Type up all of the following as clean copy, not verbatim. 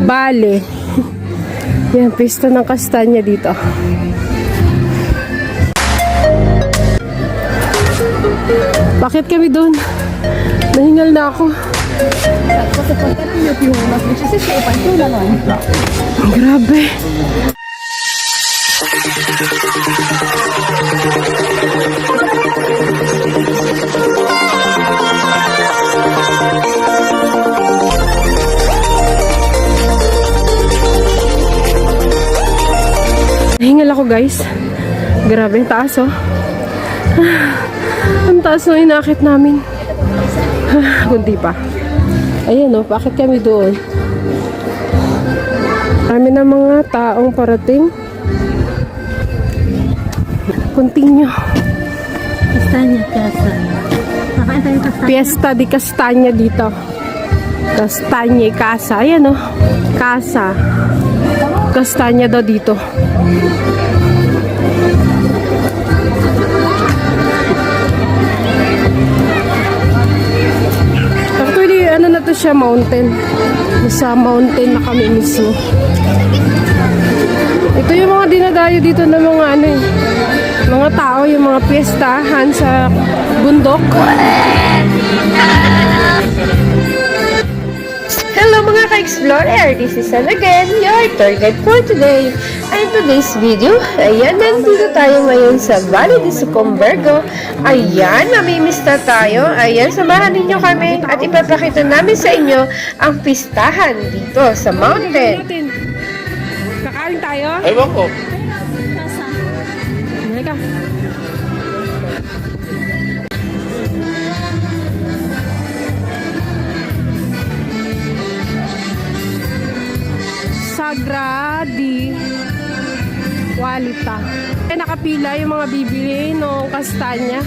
Bale. Yan, pista ng kastanya dito. Bakit kami doon? Nahingal na ako. Grabe. Nahingal ako, guys. Grabe, ang taas, oh. Ang taas ng inakit namin. Kundi pa. Ayan, oh, bakit kami doon? Kami na mga taong parating. Continue. Kastanya, Casa. Nakain tayo kastanya. Fiesta di Castanya dito. Castanya, Casa. Ayan, oh. Casa. Castanya daw dito. Actually, ano na to siya, mountain. Sa mountain na kami mismo. Ito yung mga dinadayo dito ng mga ano eh, mga tao, yung mga piyestahan sa bundok. Hello mga ka-explorer! This is Ann again, your tour guide for today. And today's video, ayan, nandito tayo ngayon sa Valle de Sucumbergo. Ayan, namimiss na tayo. Ayan, samahan ninyo kami at ipapakita namin sa inyo ang pistahan dito sa mountain. Kakain tayo? Ewan ko. Halika. Sagradi Qualita. Nakapila yung mga bibili ng kastanya.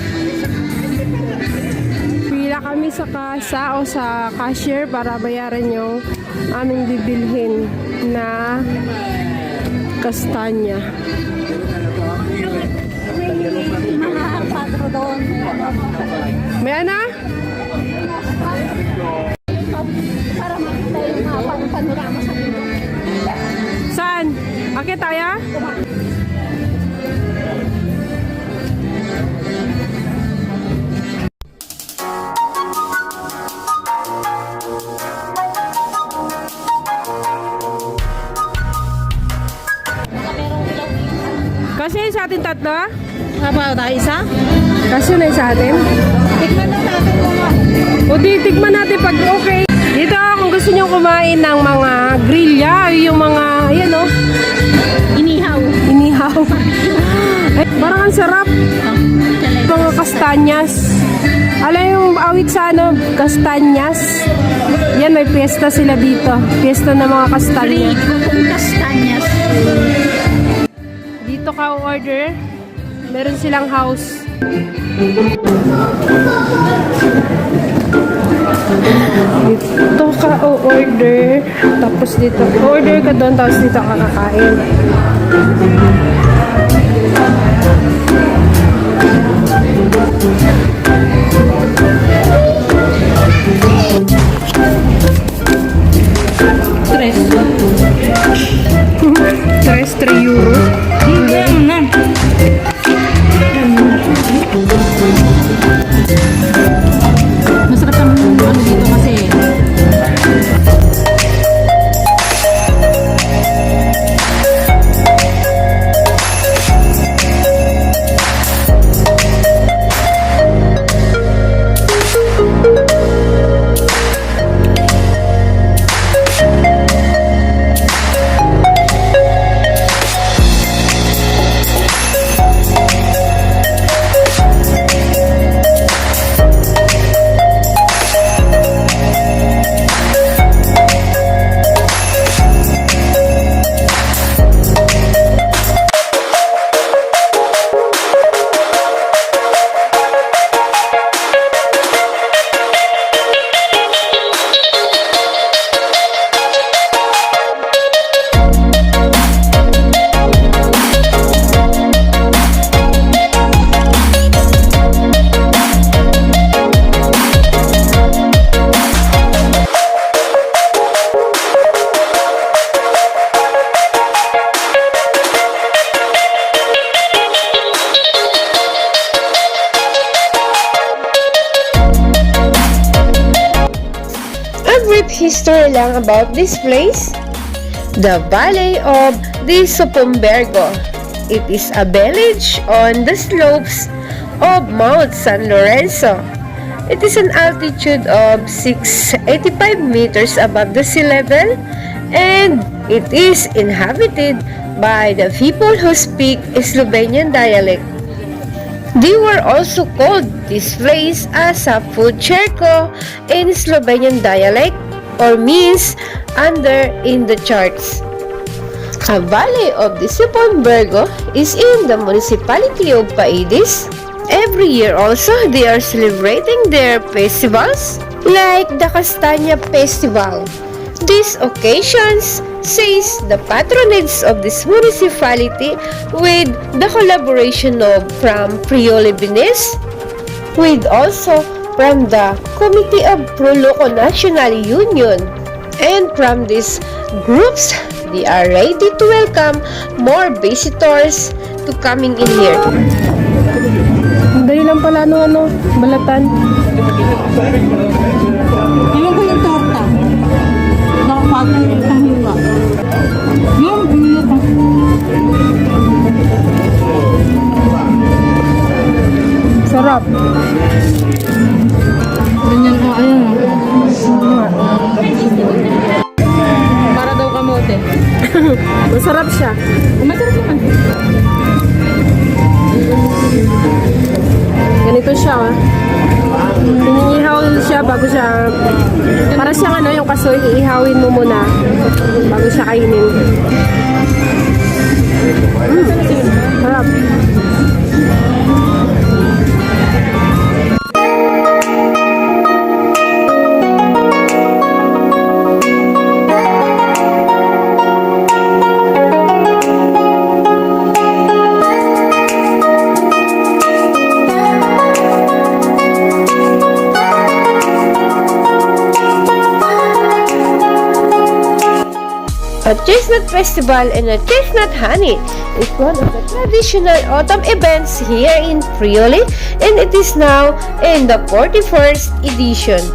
Pila kami sa kasa o sa cashier para bayaran yung aming bibilhin na kastanya. May ana? Para makita yung panorama sa bundok. Saan? Akit tayo? Kasi sa atin tatlo? Apa tayo isa? Kasi na sa atin? Tignan na natin mga. O di, tikman natin pag okay. Dito, kung gusto nyo kumain ng mga grilla, yung mga, ayan o. Inihaw. Inihaw. Eh, parang ang sarap. Mga kastanyas. Alam yung awit sa ano, kastanyas. Yan, may piyesta sila dito. Piyesta ng mga kastanya. Kung kastanyas. Dito ka order. Meron silang house. Dito ka order. Tapos dito. Order ka doon. Tapos dito ka kakain. Tres 3 euro. Masarap ang ano dito kasi. story lang about this place. The Valley of the Supumbergo. It is a village on the slopes of Mount San Lorenzo. It is an altitude of 685 meters above the sea level, and it is inhabited by the people who speak Slovenian dialect. They were also called this place as a Fucerko in Slovenian dialect, or means under in the charts. A valley of the Supumbergo is in the municipality of Paidis. Every year also, they are celebrating their festivals, like the Castanya Festival. These occasions says the patronage of this municipality with the collaboration of from Prioli Bines, with also from the Committee of Proloco National Union, and from these groups, they are ready to welcome more visitors to coming in here. Dali lang pala balatan. Ayun ko yung torta. Nakapagay ng hiwa. Yung hiwa pa. Sarap. Ganyan ko, ayun. Para daw kamote. Masarap siya. Masarap naman. Ganito siya, Iniihaw siya bago siya, para siyang yung kasoy, iihawin mo muna bago siya kainin. Sarap. A Chestnut Festival and a Chestnut Honey is one of the traditional autumn events here in Prioli, and it is now in the 41st edition.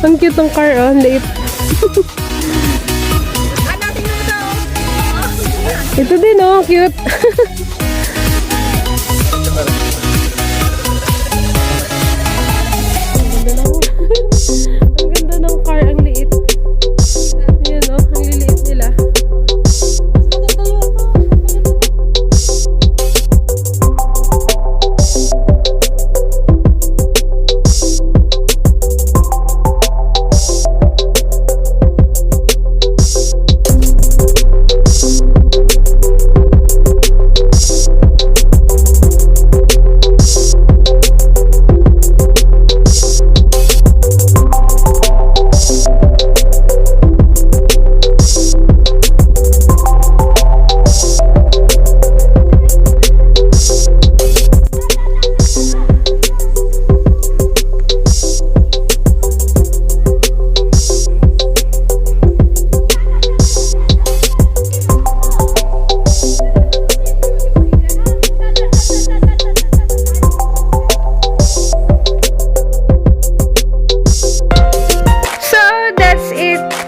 Ang cute ng car, ang liit. Ito din, cute. Ang ganda ng car, ang liit. Ayan, ang liliit nila.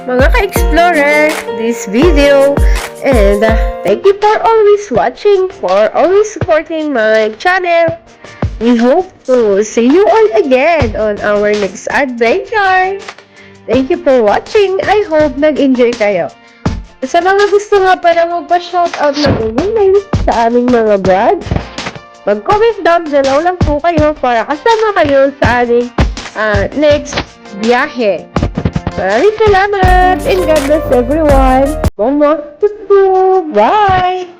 mga ka-explorer, this video. And thank you for always watching, for always supporting my channel. We hope to see you all again on our next adventure. Thank you for watching. I hope nag-enjoy kayo. Sa mga gusto nga pala magpa-shoutout na email sa aming mga vlog, mag-comment down below lang po kayo para kasama kayo sa aming next biyahe. Maraming salamat and God bless everyone. Bye!